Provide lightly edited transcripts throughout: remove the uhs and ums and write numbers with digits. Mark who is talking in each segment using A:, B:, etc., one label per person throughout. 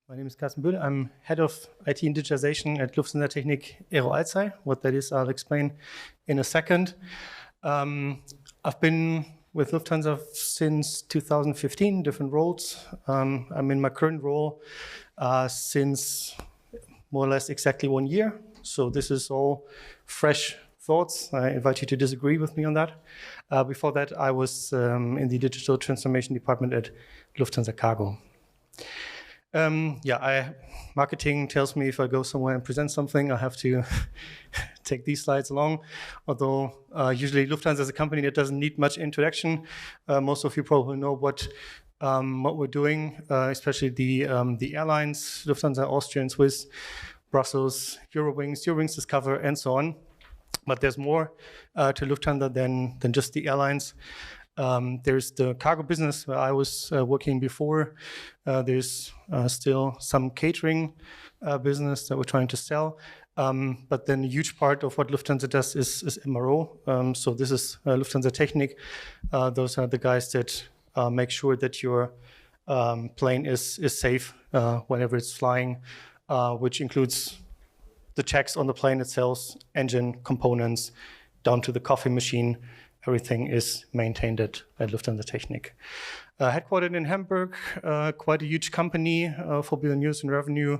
A: My name is Carsten Böhle. I'm head of IT and digitization at Lufthansa Technik, Aero, Alzey. What that is, I'll explain in a second. I've been with Lufthansa since 2015, different roles. I'm in my current role since more or less exactly 1 year. So this is all fresh thoughts. I invite you to disagree with me on that. Before that, I was in the digital transformation department at Lufthansa Cargo. Marketing tells me if I go somewhere and present something, I have to take these slides along. Although usually Lufthansa is a company that doesn't need much introduction. Most of you probably know what we're doing, especially the airlines, Lufthansa, Austrian, Swiss, Brussels, Eurowings Discover, and so on. But there's more to Lufthansa than just the airlines. There's the cargo business where I was working before. There's still some catering business that we're trying to sell. But then a huge part of what Lufthansa does is MRO. So this is Lufthansa Technik. Those are the guys that make sure that your plane is safe whenever it's flying, which includes the checks on the plane itself, engine components, down to the coffee machine. Everything is maintained at Lufthansa Technik. Headquartered in Hamburg, quite a huge company, 4 billion euros in revenue,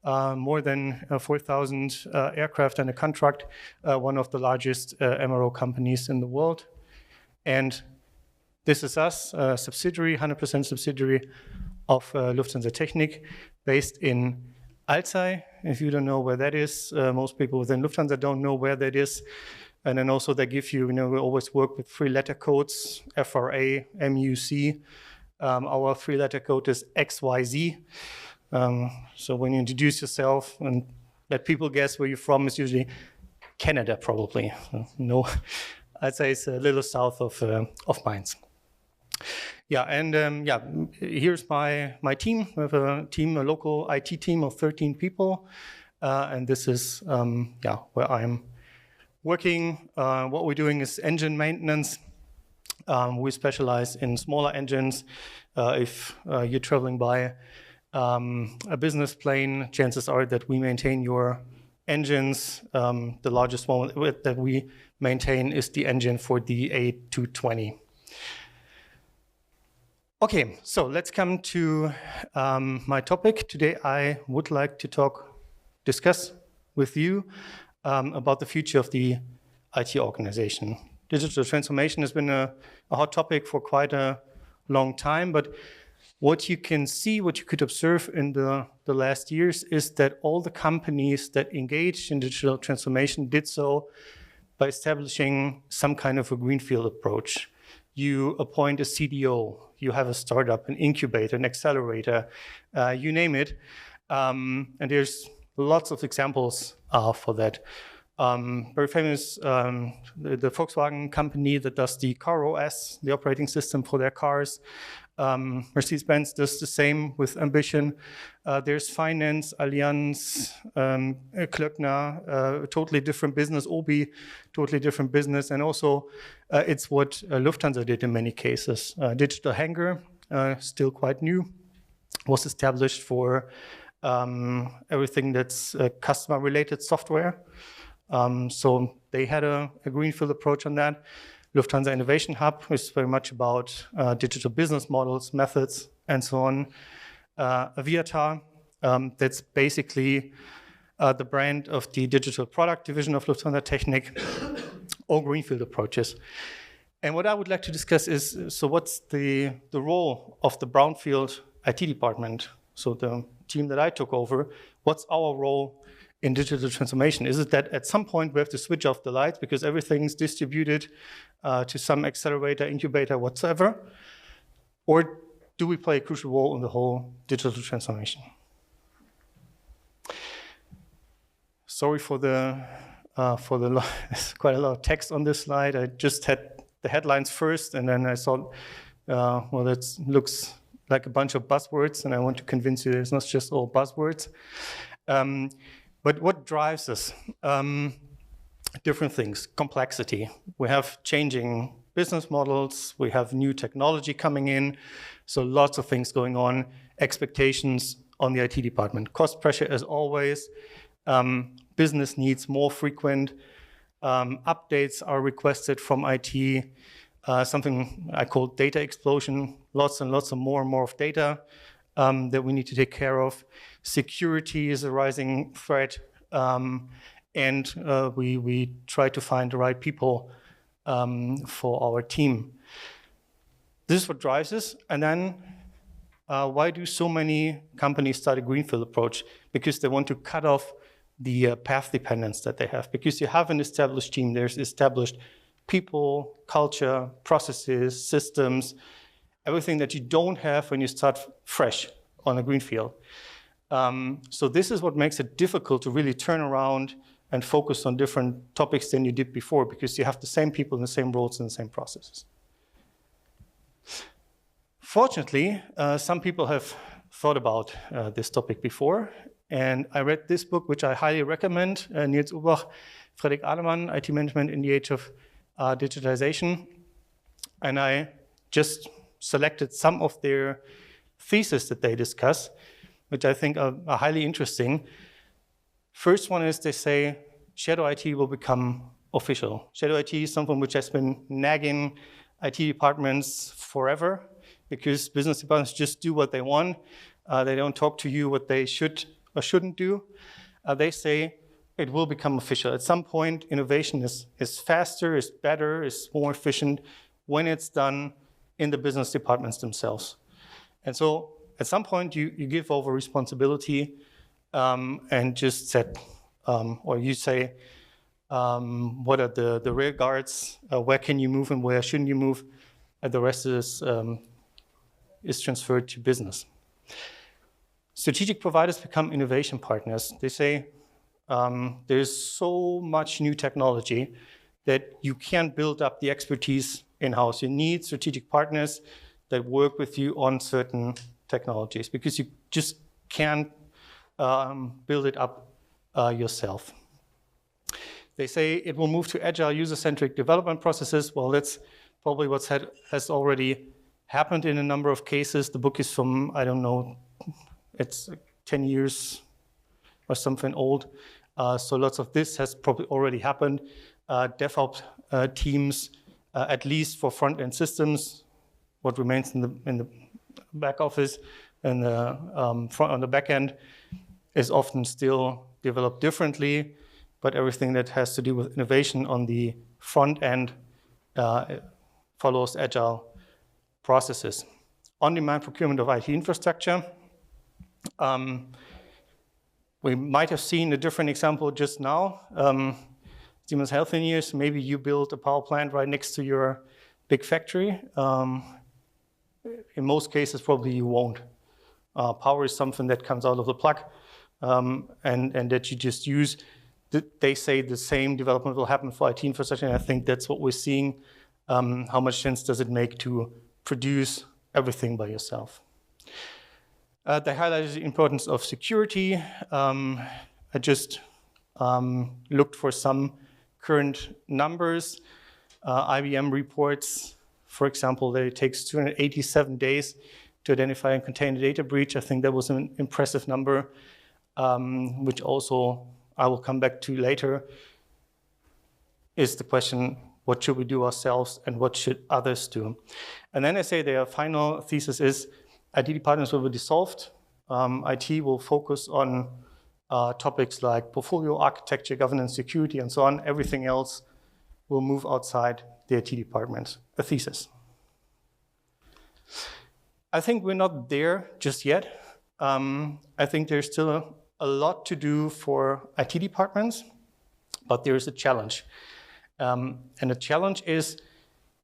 A: more than 4,000 aircraft under contract, one of the largest MRO companies in the world. And this is us, a subsidiary, 100% subsidiary of Lufthansa Technik, based in Alzey. If you don't know where that is, most people within Lufthansa don't know where that is. And then also they give you, we always work with 3-letter codes, FRA, MUC. Our 3-letter code is XYZ. So when you introduce yourself and let people guess where you're from, it's usually Canada, probably. No, I'd say it's a little south of Mainz. Yeah, and here's my team. We have a local IT team of 13 people. And this is, where I'm working. What we're doing is engine maintenance. We specialize in smaller engines. If you're traveling by a business plane, chances are that we maintain your engines. The largest one that we maintain is the engine for the A220. Okay, so let's come to my topic. Today I would like to discuss with you about the future of the IT organization. Digital transformation has been a hot topic for quite a long time, but what you can see, what you could observe in the last years is that all the companies that engaged in digital transformation did so by establishing some kind of a greenfield approach. You appoint a CDO, you have a startup, an incubator, an accelerator, you name it, and there's lots of examples for that. Very famous, the Volkswagen company that does the car OS, the operating system for their cars. Mercedes-Benz does the same with ambition. There's finance, Allianz, Klöckner, totally different business, Obi, totally different business. And also it's what Lufthansa did in many cases. Digital Hangar, still quite new, was established for everything that's customer-related software. So they had a greenfield approach on that. Lufthansa Innovation Hub is very much about digital business models, methods, and so on. Aviatar, that's basically the brand of the digital product division of Lufthansa Technik, all greenfield approaches. And what I would like to discuss is, so what's the role of the brownfield IT department? So the team that I took over, what's our role in digital transformation? Is it that at some point we have to switch off the lights because everything's distributed to some accelerator, incubator, whatsoever? Or do we play a crucial role in the whole digital transformation? Sorry for there's quite a lot of text on this slide. I just had the headlines first, and then I thought, well, that looks like a bunch of buzzwords, and I want to convince you it's not just all buzzwords. But what drives us? Different things, complexity. We have changing business models, we have new technology coming in, so lots of things going on, expectations on the IT department. Cost pressure as always, business needs more frequent, updates are requested from IT, something I call data explosion, lots and lots of more of data that we need to take care of. Security is a rising threat, and we try to find the right people for our team. This is what drives us. And then why do so many companies start a greenfield approach? Because they want to cut off the path dependence that they have. Because you have an established team, there's established people, culture, processes, systems, everything that you don't have when you start fresh on a greenfield. So this is what makes it difficult to really turn around and focus on different topics than you did before, because you have the same people in the same roles and the same processes. Fortunately, some people have thought about this topic before, and I read this book, which I highly recommend, Niels Ubach, Fredrik Alemann, IT Management in the Age of Digitization, and I just selected some of their theses that they discuss, which I think are highly interesting. First one is they say shadow IT will become official. Shadow IT is something which has been nagging IT departments forever, because business departments just do what they want. They don't talk to you what they should or shouldn't do. They say it will become official. At some point, innovation is faster, is better, is more efficient when it's done in the business departments themselves. And so at some point, you give over responsibility and just set, or you say, what are the rear guards, where can you move and where shouldn't you move, and the rest is transferred to business. Strategic providers become innovation partners. They say there's so much new technology that you can't build up the expertise in-house. You need strategic partners that work with you on certain technologies, because you just can't build it up yourself. They say it will move to agile user-centric development processes. Well, that's probably what has already happened in a number of cases. The book is from, I don't know, it's 10 years or something old. So lots of this has probably already happened. DevOps teams, at least for front-end systems, what remains in the back office and on the back end is often still developed differently, but everything that has to do with innovation on the front end follows agile processes. On-demand procurement of IT infrastructure. We might have seen a different example just now. Siemens Healthineers, maybe you build a power plant right next to your big factory. In most cases, probably you won't. Power is something that comes out of the plug and that you just use. They say the same development will happen for IT infrastructure, and I think that's what we're seeing. How much sense does it make to produce everything by yourself? They highlighted the importance of security. I just looked for some current numbers. IBM reports, for example, that it takes 287 days to identify and contain a data breach. I think that was an impressive number, which also I will come back to later, is the question, what should we do ourselves and what should others do? And then I say their final thesis is IT departments will be dissolved. IT will focus on topics like portfolio architecture, governance, security, and so on. Everything else will move outside the IT department. A thesis. I think we're not there just yet. I think there's still a lot to do for IT departments, but there is a challenge. And the challenge is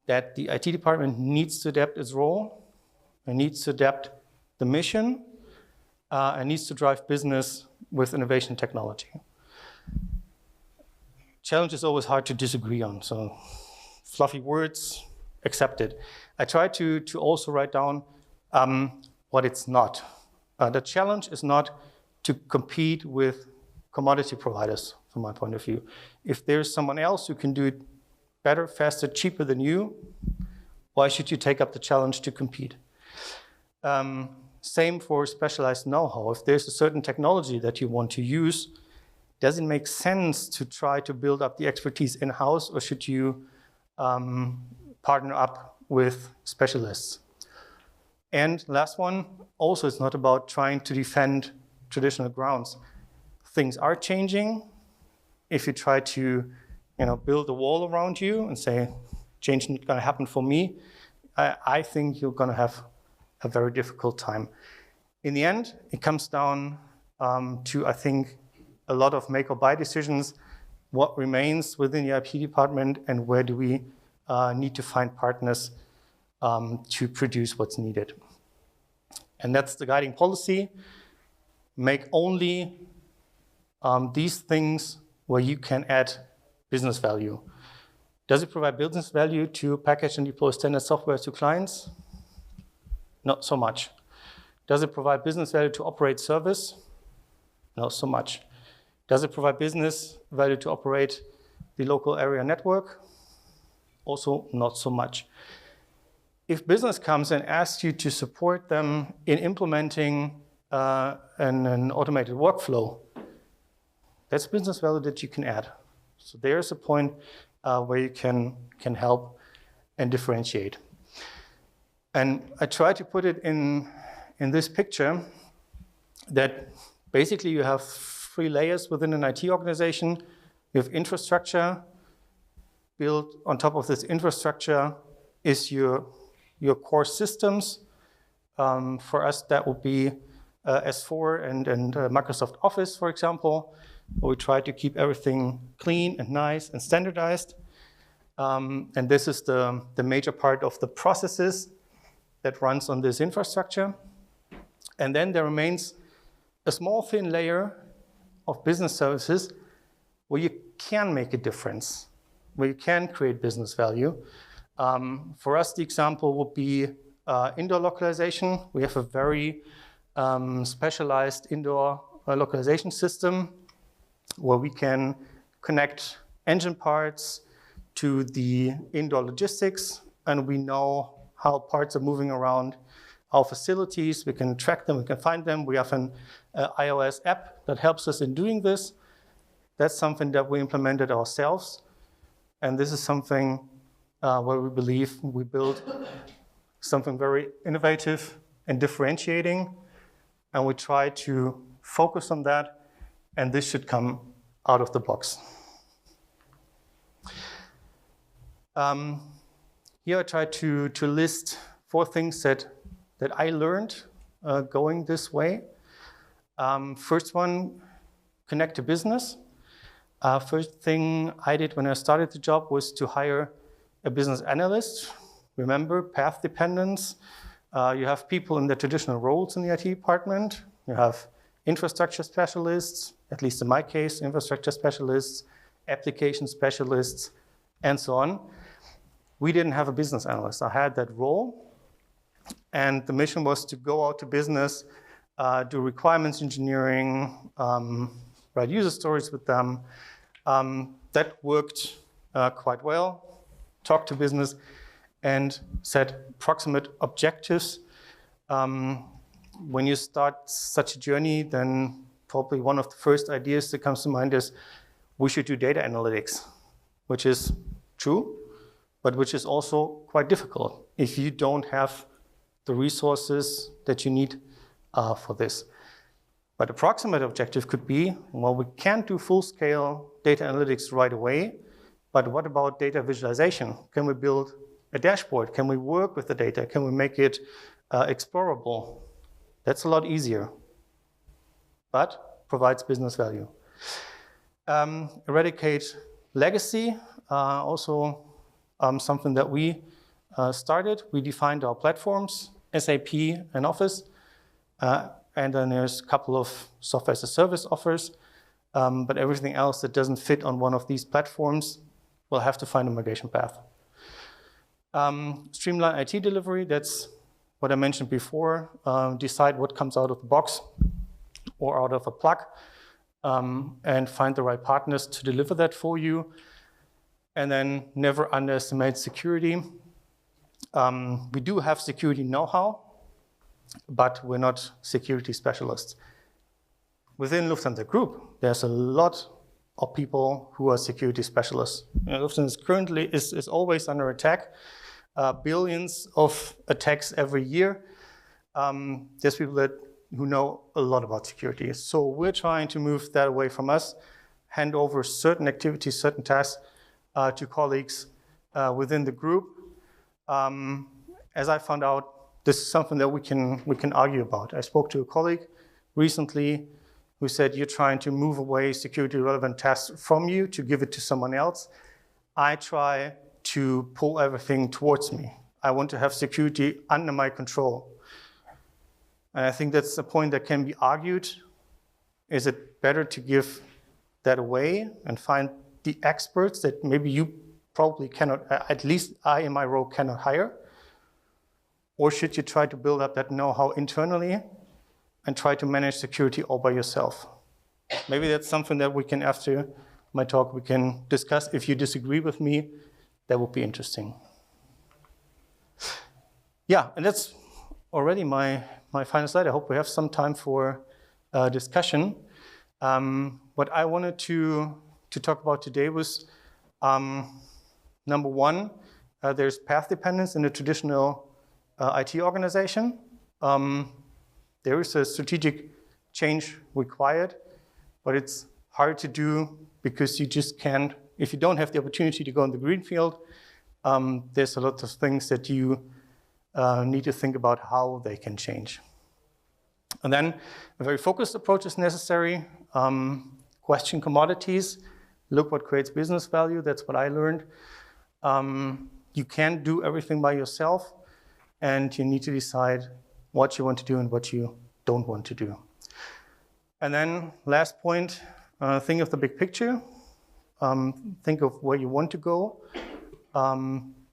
A: that the IT department needs to adapt its role, and needs to adapt the mission, and needs to drive business with innovation technology. Challenge is always hard to disagree on, so fluffy words, accepted. I try to also write down what it's not. The challenge is not to compete with commodity providers, from my point of view. If there's someone else who can do it better, faster, cheaper than you, why should you take up the challenge to compete? Same for specialized know-how. If there's a certain technology that you want to use, does it make sense to try to build up the expertise in-house, or should you partner up with specialists? And last one, also it's not about trying to defend traditional grounds. Things are changing. If you try to build a wall around you and say, change is going to happen for me, I think you're going to have a very difficult time. In the end, it comes down to, I think, a lot of make or buy decisions, what remains within the IP department, and where do we need to find partners to produce what's needed. And that's the guiding policy. Make only these things where you can add business value. Does it provide business value to package and deploy standard software to clients? Not so much. Does it provide business value to operate service? Not so much. Does it provide business value to operate the local area network? Also not so much. If business comes and asks you to support them in implementing an automated workflow, that's business value that you can add. So there's a point where you can help and differentiate. And I try to put it in this picture that basically you have 3 layers within an IT organization. You have infrastructure. Built on top of this infrastructure is your core systems. For us, that would be S4 and Microsoft Office, for example. We try to keep everything clean and nice and standardized. And this is the major part of the processes that runs on this infrastructure. And then there remains a small thin layer of business services where you can make a difference, where you can create business value. For us, the example would be indoor localization. We have a very specialized indoor localization system where we can connect engine parts to the indoor logistics, and we know how parts are moving around our facilities. We can track them, we can find them. We have an iOS app that helps us in doing this. That's something that we implemented ourselves. And this is something where we believe we build something very innovative and differentiating. And we try to focus on that. And this should come out of the box. Here I try to list 4 things that I learned going this way. First one, connect to business. First thing I did when I started the job was to hire a business analyst. Remember, path dependence. You have people in the traditional roles in the IT department. You have infrastructure specialists, at least in my case, infrastructure specialists, application specialists, and so on. We didn't have a business analyst. I had that role. And the mission was to go out to business, do requirements engineering, write user stories with them. That worked quite well. Talk to business and set approximate objectives. When you start such a journey, then probably one of the first ideas that comes to mind is we should do data analytics, which is true, but which is also quite difficult if you don't have the resources that you need for this. But approximate objective could be, well, we can't do full-scale data analytics right away, but what about data visualization? Can we build a dashboard? Can we work with the data? Can we make it explorable? That's a lot easier, but provides business value. Eradicate legacy, also something that we started. We defined our platforms, SAP and Office, and then there's a couple of software as a service offers, but everything else that doesn't fit on one of these platforms will have to find a migration path. Streamline IT delivery, that's what I mentioned before. Decide what comes out of the box or out of a plug, and find the right partners to deliver that for you. And then never underestimate security. We do have security know-how, but we're not security specialists. Within Lufthansa Group, there's a lot of people who are security specialists. Lufthansa currently is always under attack. Billions of attacks every year. There's people who know a lot about security. So we're trying to move that away from us, hand over certain activities, certain tasks to colleagues within the group. As I found out, this is something that we can argue about. I spoke to a colleague recently who said, you're trying to move away security relevant tasks from you to give it to someone else. I try to pull everything towards me. I want to have security under my control. And I think that's a point that can be argued. Is it better to give that away and find the experts that maybe you probably cannot, at least I in my role cannot hire? Or should you try to build up that know-how internally and try to manage security all by yourself? Maybe that's something that we can, after my talk, we can discuss. If you disagree with me, that would be interesting. Yeah, and that's already my final slide. I hope we have some time for discussion. What I wanted to talk about today was, number one, there's path dependence in the traditional IT organization. There is a strategic change required, but it's hard to do because you just can't, if you don't have the opportunity to go in the green field, there's a lot of things that you need to think about how they can change. And then a very focused approach is necessary. Question commodities, look what creates business value. That's what I learned. You can't do everything by yourself, and you need to decide what you want to do and what you don't want to do. And then last point, think of the big picture. Think of where you want to go.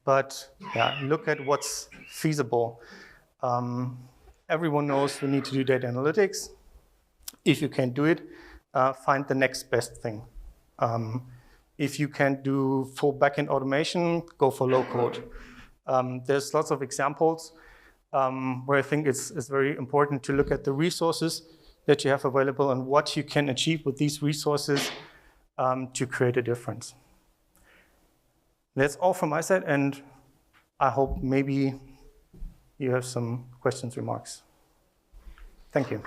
A: But yeah, look at what's feasible. Everyone knows we need to do data analytics. If you can't do it, find the next best thing. If you can't do full backend automation, go for low code. There's lots of examples where I think it's very important to look at the resources that you have available and what you can achieve with these resources to create a difference. That's all from my side, and I hope maybe you have some questions, remarks. Thank you.